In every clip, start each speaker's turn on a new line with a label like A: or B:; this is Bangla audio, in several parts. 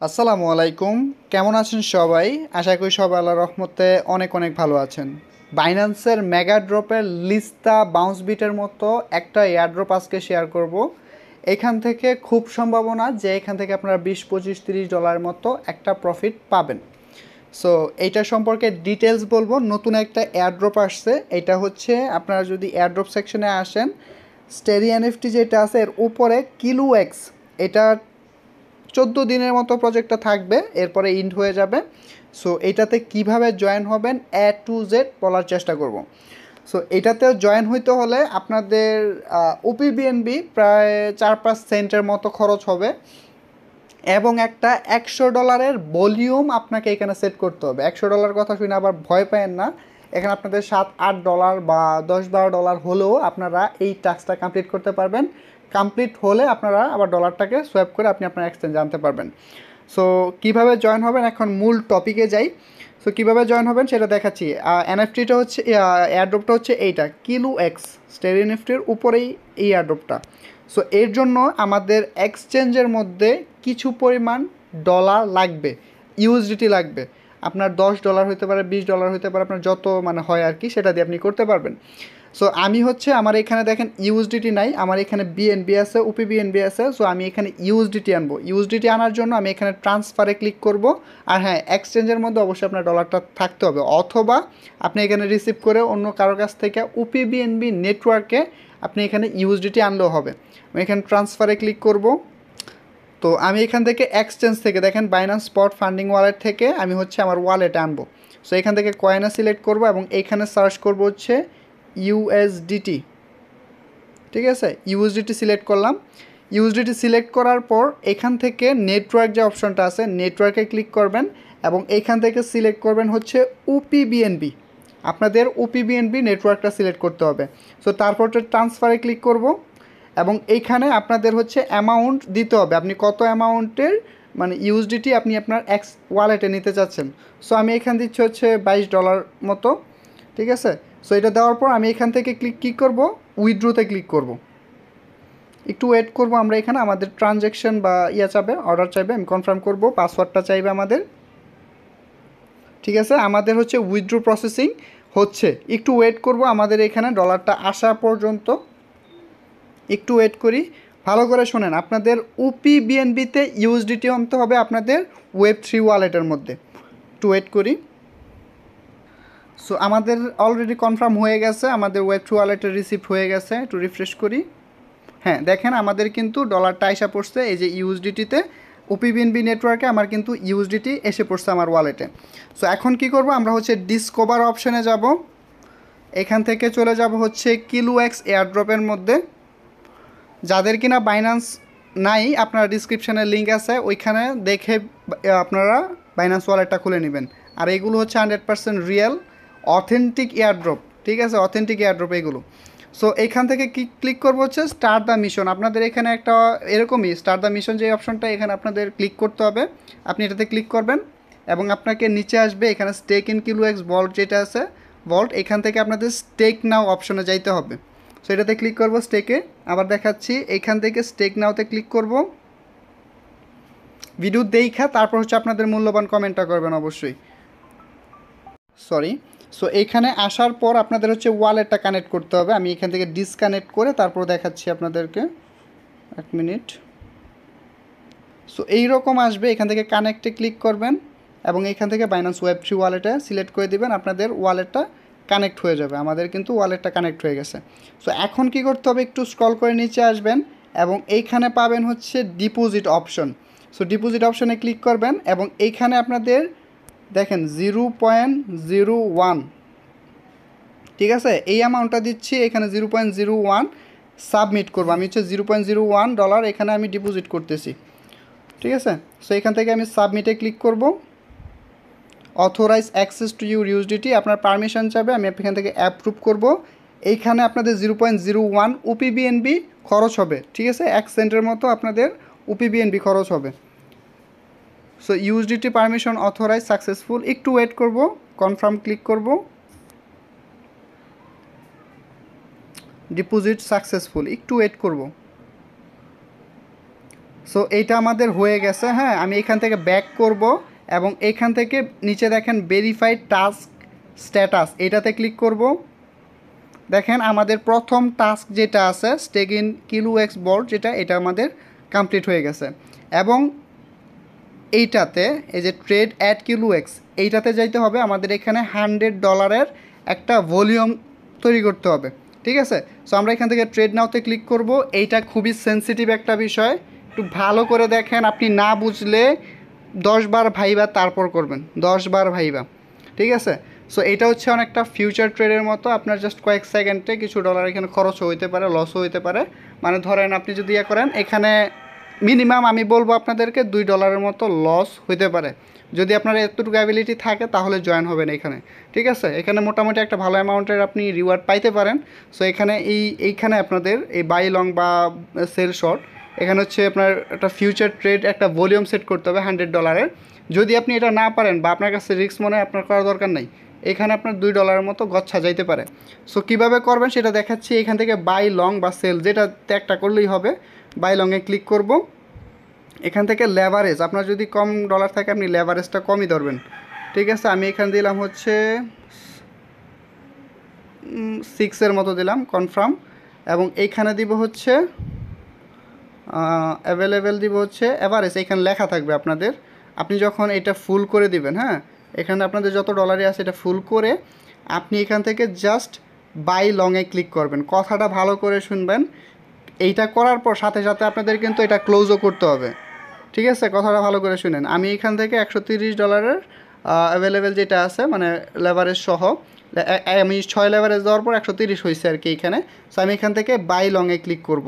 A: আসসালামু আলাইকুম। কেমন আছেন সবাই? আশা করি সবাই আল্লাহর রহমতে অনেক অনেক ভালো আছেন। বাইন্যান্সের মেগা ড্রপের লিস্টা বাউন্স বিটের মতো একটা এয়ারড্রপ আজকে শেয়ার করব। এখান থেকে খুব সম্ভাবনা যে এখান থেকে আপনারা 20, 25, 30 ডলার মতো একটা প্রফিট পাবেন। সো এইটা সম্পর্কে ডিটেলস বলবো। নতুন একটা এয়ারড্রপ আসছে, এটা হচ্ছে আপনারা যদি এয়ারড্রপ সেকশনে আসেন, স্টেরি এনএফটি যেটা আছে এর উপরে কিলু এক্স, এটা 14 দিনের মতো প্রজেক্টটা থাকবে, এরপরে ইন্ড হয়ে যাবে। সো এটাতে কিভাবে জয়েন হবেন A to Z বলার চেষ্টা করব। সো এটাতে জয়েন হইতে হলে আপনাদের ওপিবিএনবি প্রায় 4-5 সেন্টের মতো খরচ হবে এবং একটা $100 ভলিউম আপনাকে এখানে সেট করতে হবে। $100 কথা শুনে আবার ভয় পায়েন না, এখানে আপনাদের $7-8 বা $10-12 হলেও আপনারা এই টাস্কটা কমপ্লিট করতে পারবেন। কমপ্লিট হলে আপনারা আবার ডলারটাকে সোয়াপ করে আপনি আপনার এক্সচেঞ্জ জানতে পারবেন। সো কীভাবে জয়েন হবেন, এখন মূল টপিকে যাই। সো কীভাবে জয়েন হবেন সেটা দেখাচ্ছি। এনএফটিটা হচ্ছে, এয়ারড্রপটা হচ্ছে এইটা কিলু এক্স, স্টেরি এনএফটির উপরেই এই এয়ারড্রপটা। সো এর জন্য আমাদের এক্সচেঞ্জের মধ্যে কিছু পরিমাণ ডলার লাগবে, ইউএসডিটি লাগবে। আপনার $10 হতে পারে, $20 হতে পারে, আপনার যত মানে হয় আর কি, সেটা দিয়ে আপনি করতে পারবেন। সো আমি হচ্ছে আমার এখানে দেখেন ইউএসডিটি নাই, আমার এখানে বিএনবি আছে, ওপি বিএনবি আছে। সো আমি এখানে ইউএসডিটি আনবো। ইউএসডিটি আনার জন্য আমি এখানে ট্রান্সফারে ক্লিক করব। আর হ্যাঁ, এক্সচেঞ্জের মধ্যে অবশ্যই আপনার ডলারটা থাকতে হবে, অথবা আপনি এখানে রিসিভ করে অন্য কারোর কাছ থেকে ওপি বিএনবি নেটওয়ার্কে আপনি এখানে ইউএসডিটি আনলেও হবে। আমি এখানে ট্রান্সফারে ক্লিক করব। তো আমি এখান থেকে এক্সচেঞ্জ থেকে দেখেন বাইন্যান্স স্পট ফান্ডিং ওয়ালেট থেকে আমি হচ্ছে আমার ওয়ালেটে আনবো। সো এখান থেকে কয়েনে সিলেক্ট করব এবং এইখানে সার্চ করব হচ্ছে ইউএসডিটি। ঠিক আছে, ইউএসডিটি সিলেক্ট করলাম। ইউএসডিটি সিলেক্ট করার পর এখান থেকে নেটওয়ার্ক যে অপশনটা আছে, নেটওয়ার্কে ক্লিক করবেন এবং এইখান থেকে সিলেক্ট করবেন হচ্ছে ওপিবিএনবি। আপনাদের ওপিবিএনবি নেটওয়ার্কটা সিলেক্ট করতে হবে। সো তারপর ট্রান্সফারে ক্লিক করব এবং এইখানে আপনাদের হচ্ছে অ্যামাউন্ট দিতে হবে, আপনি কত অ্যামাউন্টের মানে ইউএসডিটি আপনি আপনার এক্স ওয়ালেটে নিতে চাচ্ছেন। সো আমি এখান দিচ্ছি হচ্ছে $22 মতো। ঠিক আছে, সো এটা দেওয়ার পর আমি এখান থেকে কী করব, উইথড্রোতে ক্লিক করব। একটু ওয়েট করব, আমরা এখানে আমাদের ট্রানজ্যাকশন বা চাইবে, অর্ডার চাইবে, আমি কনফার্ম করব, পাসওয়ার্ডটা চাইবে আমাদের। ঠিক আছে, আমাদের হচ্ছে উইথড্রো প্রসেসিং হচ্ছে, একটু ওয়েট করব আমাদের এখানে ডলারটা আসা পর্যন্ত। একটু ওয়েট করি, ভালো করে শোনেন। আপনাদের ওপি বিএনবিতে ইউএসডিটি আনতে হবে আপনাদের ওয়েব3 ওয়ালেটের মধ্যে। একটু ওয়েট করি। সো আমাদের অলরেডি কনফার্ম হয়ে গেছে, আমাদের ওয়েব3 ওয়ালেটের রিসিপ্ট হয়ে গেছে। একটু রিফ্রেশ করি। হ্যাঁ, দেখেন আমাদের কিন্তু ডলারটা এসে পড়ছে এই যে ইউএসডিটিতে, ওপিবিএনবি নেটওয়ার্কে আমার কিন্তু ইউএসডিটি এসে পড়ছে আমার ওয়ালেটে। সো এখন কি করব, আমরা হচ্ছে ডিসকভার অপশানে যাব। এখান থেকে চলে যাব হচ্ছে কিলু এক্স এয়ারড্রপের মধ্যে। যাদের কিনা বাইন্যান্স নাই, আপনার ডিসক্রিপশানে লিঙ্ক আছে, ওইখানে দেখে আপনারা বাইন্যান্স ওয়ালেটটা খুলে নেবেন। আর এইগুলো হচ্ছে 100% রিয়েল অথেন্টিক এয়ারড্রপ। ঠিক আছে, অথেন্টিক এয়ারড্রপ এগুলো। সো এইখান থেকে ক্লিক করবো হচ্ছে স্টার্ট দ্য মিশন। আপনাদের এখানে একটা এরকমই স্টার্ট দ্য মিশন যে অপশনটা, এখানে আপনাদের ক্লিক করতে হবে। আপনি এটাতে ক্লিক করবেন এবং আপনাকে নিচে আসবে এখানে স্টেক ইন কিলু এক্স ভল্ট যেটা আছে, ভল্ট, এখান থেকে আপনাদের স্টেক নাও অপশনে যাইতে হবে। সো এটাতে ক্লিক করব, স্টেকে আবার দেখাচ্ছি, এখান থেকে স্টেক নাওতে ক্লিক করব। ভিডিও দেখা তারপর হচ্ছে আপনাদের মূল্যবান কমেন্টটা করবেন অবশ্যই। সরি। সো এইখানে আসার পর আপনাদের হচ্ছে ওয়ালেটটা কানেক্ট করতে হবে। আমি এখান থেকে ডিসকানেক্ট করে তারপর দেখাচ্ছি আপনাদেরকে, 1 মিনিট। সো এইরকম আসবে, এখান থেকে কানেক্টে ক্লিক করবেন এবং এখান থেকে বাইন্যান্স ওয়েব3 ওয়ালেটে সিলেক্ট করে দিবেন, আপনাদের ওয়ালেটটা কানেক্ট হয়ে যাবে। আমাদের কিন্তু ওয়ালেটটা কানেক্ট হয়ে গেছে। সো এখন কি করতে হবে, একটু স্ক্রল করে নিচে আসবেন এবং এইখানে পাবেন হচ্ছে ডিপোজিট অপশন। সো ডিপোজিট অপশনে ক্লিক করবেন এবং এইখানে আপনাদের দেখেন 0.01, ঠিক আছে, এই অ্যামাউন্টটা দিচ্ছি এখানে 0.01 সাবমিট করবো। আমি হচ্ছে $0.01 এখানে আমি ডিপোজিট করতেছি। ঠিক আছে, সো এখান থেকে আমি সাবমিটে ক্লিক করব। Authorise access to your USDT, আপনার পারমিশন চাবে, আমি এখান থেকে অ্যাপ্রুভ করব। এইখানে আপনাদের 0.01 ওপিবিএনবি খরচ হবে। ঠিক আছে, 1 সেন্টের মতো আপনাদের ওপিবিএনবি খরচ হবে। So USDT permission authorise successful. একটু ওয়েট করব, কনফার্ম ক্লিক করব। ডিপোজিট সাকসেসফুল, একটু ওয়েট করব। সো এইটা আমাদের হয়ে গেছে। হ্যাঁ, আমি এখান থেকে ব্যাক করব এবং এখান থেকে নিচে দেখেন ভেরিফাইড টাস্ক স্ট্যাটাস, এটাতে ক্লিক করব। দেখেন আমাদের প্রথম টাস্ক যেটা আছে stake in KiloEx board, যেটা এটা আমাদের কমপ্লিট হয়ে গেছে। এবং এইটাতে এই যে ট্রেড অ্যাট কিলো এক্স, এইটাতে যাইতে হবে আমাদের এখানে $100 একটা ভলিউম তৈরি করতে হবে। ঠিক আছে, সো আমরা এখান থেকে ট্রেড নাওতে ক্লিক করব। এইটা খুবই সেন্সিটিভ একটা বিষয়, একটু ভালো করে দেখেন। আপনি না বুঝলে 10 বার ভাইবা তারপর করবেন, 10 বার ভাইবা। ঠিক আছে, সো এটা হচ্ছে অনেকটা ফিউচার ট্রেডের মতো, আপনার জাস্ট কয়েক সেকেন্ডে কিছু ডলার এখানে খরচও হইতে পারে, লসও হইতে পারে। মানে ধরেন আপনি যদি ইয়ে করেন, এখানে মিনিমাম আমি বলবো আপনাদেরকে $2 মতো লস হইতে পারে। যদি আপনার এতটুকু অ্যাবিলিটি থাকে তাহলে জয়েন হবেন এখানে। ঠিক আছে, এখানে মোটামুটি একটা ভালো অ্যামাউন্টের আপনি রিওয়ার্ড পাইতে পারেন। সো এখানে এইখানে আপনাদের এই বাই লং বা সেল শর্ট, এখানে হচ্ছে আপনার একটা ফিউচার ট্রেড একটা ভলিউম সেট করতে হবে $100। যদি আপনি এটা না পারেন বা আপনার কাছে রিস্ক মনে হয়, আপনার করার দরকার নেই। এখানে আপনার $2 মতো গচ্ছা যাইতে পারে। সো কীভাবে করবেন সেটা দেখাচ্ছি। এখান থেকে বাই লং বা সেল যেটা একটা করলেই হবে। বাই লংয়ে ক্লিক করব। এখান থেকে লেভারেজ, আপনার যদি কম ডলার থাকে আপনি লেভারেজটা কমই ধরবেন। ঠিক আছে, আমি এখানে দিলাম হচ্ছে 6-এর মতো দিলাম কনফার্ম। এবং এইখানে দিব হচ্ছে অ্যাভেলেবেল দিব হচ্ছে এভারেজ, এইখানে লেখা থাকবে আপনাদের। আপনি যখন এটা ফুল করে দিবেন, হ্যাঁ, এখানে আপনাদের যত ডলারই আছে এটা ফুল করে আপনি এখান থেকে জাস্ট বাই লংয়ে ক্লিক করবেন। কথাটা ভালো করে শুনবেন। এইটা করার পর সাথে সাথে আপনাদের কিন্তু এটা ক্লোজও করতে হবে। ঠিক আছে, কথাটা ভালো করে শুনেন। আমি এখান থেকে $130 অ্যাভেলেবেল যেটা আছে, মানে লেভারেজ সহ, আমি 6 লেভারেজ দেওয়ার পর 130 হয়েছে আর কি এখানে। সো আমি এখান থেকে বাই লংয়ে ক্লিক করব।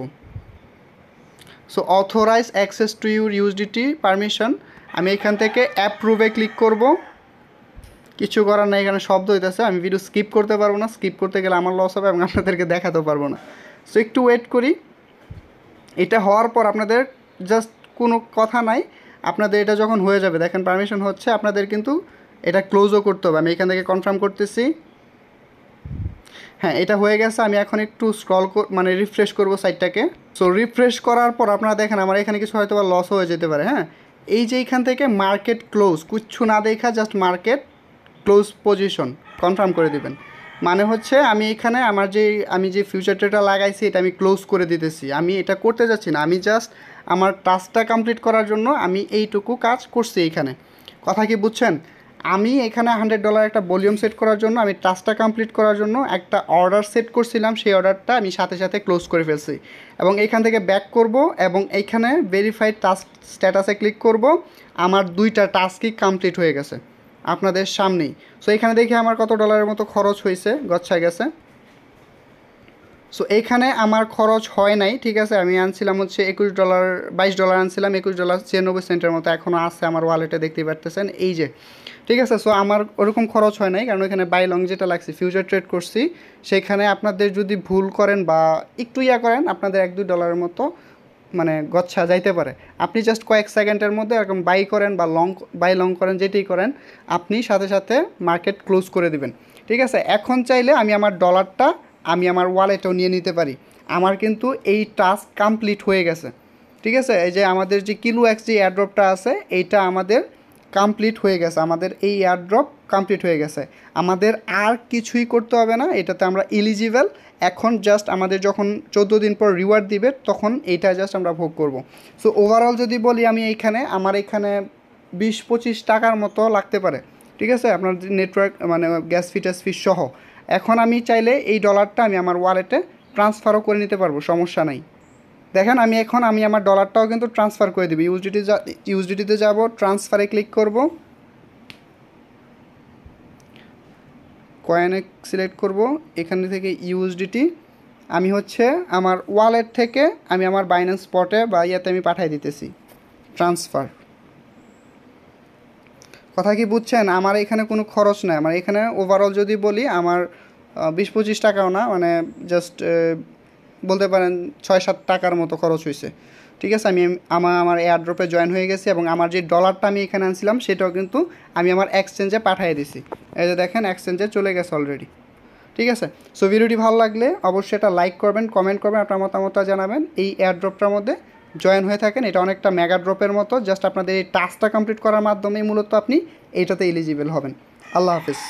A: So authorise access to your USDT permission, আমি এখান থেকে অ্যাপ্রুভে ক্লিক করব। কিছু করার নাই, এখানে শব্দ হইতেছে, আমি ভিডিও স্কিপ করতে পারবো না। স্কিপ করতে গেলে আমার লস হবে এবং আপনাদেরকে দেখাতেও পারবো না। সো একটু ওয়েট করি। এটা হওয়ার পর আপনাদের জাস্ট কোনো কথা নাই, আপনাদের এটা যখন হয়ে যাবে, দেখেন পারমিশন হচ্ছে, আপনাদের কিন্তু এটা ক্লোজও করতে হবে। আমি এখান থেকে কনফার্ম করতেছি। হ্যাঁ, এটা হয়ে গেছে। আমি এখন একটু স্ক্রল মানে রিফ্রেশ করব সাইটটাকে। সো রিফ্রেশ করার পর আপনারা দেখেন আমার এখানে কিছু হয়তো বা লস হয়ে যেতে পারে। হ্যাঁ, এই যে এইখান থেকে মার্কেট ক্লোজ, কিচ্ছু না দেখা just market close position confirm করে দিবেন। মানে হচ্ছে আমি এখানে আমি যে ফিউচার ট্রেডটা লাগাইছি এটা আমি ক্লোজ করে দিতেছি। আমি এটা করতে যাচ্ছি না, আমি জাস্ট আমার টাস্কটা কমপ্লিট করার জন্য আমি এইটুকু কাজ করছি এইখানে। কথা কি বুঝছেন? আমি এখানে $100 একটা ভলিউম সেট করার জন্য, আমি টাস্কটা কমপ্লিট করার জন্য একটা অর্ডার সেট করছিলাম, সেই অর্ডারটা আমি সাথে সাথে ক্লোজ করে ফেলছি। এবং এইখান থেকে ব্যাক করব এবং এইখানে ভেরিফাইড টাস্ক স্ট্যাটাসে ক্লিক করব। আমার 2টা টাস্কই কমপ্লিট হয়ে গেছে আপনাদের সামনেই। সো এখানে দেখি আমার কত ডলারের মতো খরচ হয়েছে, গচ্ছা গেছে। সো এইখানে আমার খরচ হয় নাই। ঠিক আছে, আমি আনছিলাম হচ্ছে $22 আনছিলাম, $21.96 মতো এখনও আছে আমার ওয়ালেটে, দেখতেই পারতেছেন এই যে। ঠিক আছে, সো আমার ওরকম খরচ হয় নাই, কারণ এখানে বাই লং যেটা লাগছে ফিউচার ট্রেড করছি। সেখানে আপনাদের যদি ভুল করেন বা একটু করেন, আপনাদের $1-2 মতো মানে গচ্ছা যাইতে পারে। আপনি জাস্ট কয়েক সেকেন্ডের মধ্যে এরকম বাই লং করেন, যেটাই করেন আপনি সাথে সাথে মার্কেট ক্লোজ করে দিবেন। ঠিক আছে, এখন চাইলে আমি আমার ডলারটা আমি আমার ওয়ালেটেও নিয়ে নিতে পারি। আমার কিন্তু এই টাস্ক কমপ্লিট হয়ে গেছে। ঠিক আছে, এই যে আমাদের যে কিলো এক্স যে এয়ারড্রপটা আছে এইটা আমাদের কমপ্লিট হয়ে গেছে, আমাদের এই এয়ারড্রপ কমপ্লিট হয়ে গেছে। আমাদের আর কিছুই করতে হবে না, এটাতে আমরা এলিজিবল। এখন জাস্ট আমাদের যখন 14 দিন পর রিওয়ার্ড দিবে তখন এইটা জাস্ট আমরা ভোগ করব। সো ওভারঅল যদি বলি, আমি আমার এখানে 20-25 টাকার মতো লাগতে পারে। ঠিক আছে, আপনার নেটওয়ার্ক মানে গ্যাস ফি সহ। এখন আমি চাইলে এই ডলারটা আমি আমার ওয়ালেটে ট্রান্সফারও করে নিতে পারবো, সমস্যা নাই। দেখেন আমি আমার ডলারটাও কিন্তু ট্রান্সফার করে দেবো। ইউএসডিটিতে যাব, ট্রান্সফারে ক্লিক করব, কয়েনে সিলেক্ট করব, এখান থেকে ইউএসডিটি আমি হচ্ছে আমার ওয়ালেট থেকে আমি আমার বাইন্যান্স স্পটে বা ইয়াতে আমি পাঠিয়ে দিতেছি ট্রান্সফার। কথা কি বুঝছেন? আমার এখানে কোনো খরচ নেই। আমার এখানে ওভারঅল যদি বলি আমার 20-25 টাকাও না, মানে জাস্ট বলতে পারেন 6-7 টাকার মতো খরচ হয়েছে। ঠিক আছে, আমি আমার এয়ারড্রপে জয়েন হয়ে গেছি এবং আমার যে ডলারটা আমি এখানে আনছিলাম সেটাও কিন্তু আমি আমার এক্সচেঞ্জে পাঠিয়ে দিছি। এই যে দেখেন এক্সচেঞ্জে চলে গেছে অলরেডি। ঠিক আছে, সো ভিডিওটি ভালো লাগলে অবশ্যই এটা লাইক করবেন, কমেন্ট করবেন, আপনার মতামতটা জানাবেন। এই এয়ারড্রপটার মধ্যে জয়েন হয়ে থাকেন, এটা অনেকটা মেগা ড্রপের মতো। জাস্ট আপনাদের এই টাস্কটা কমপ্লিট করার মাধ্যমেই মূলত আপনি এইটাতে এলিজিবল হবেন। আল্লাহ হাফিজ।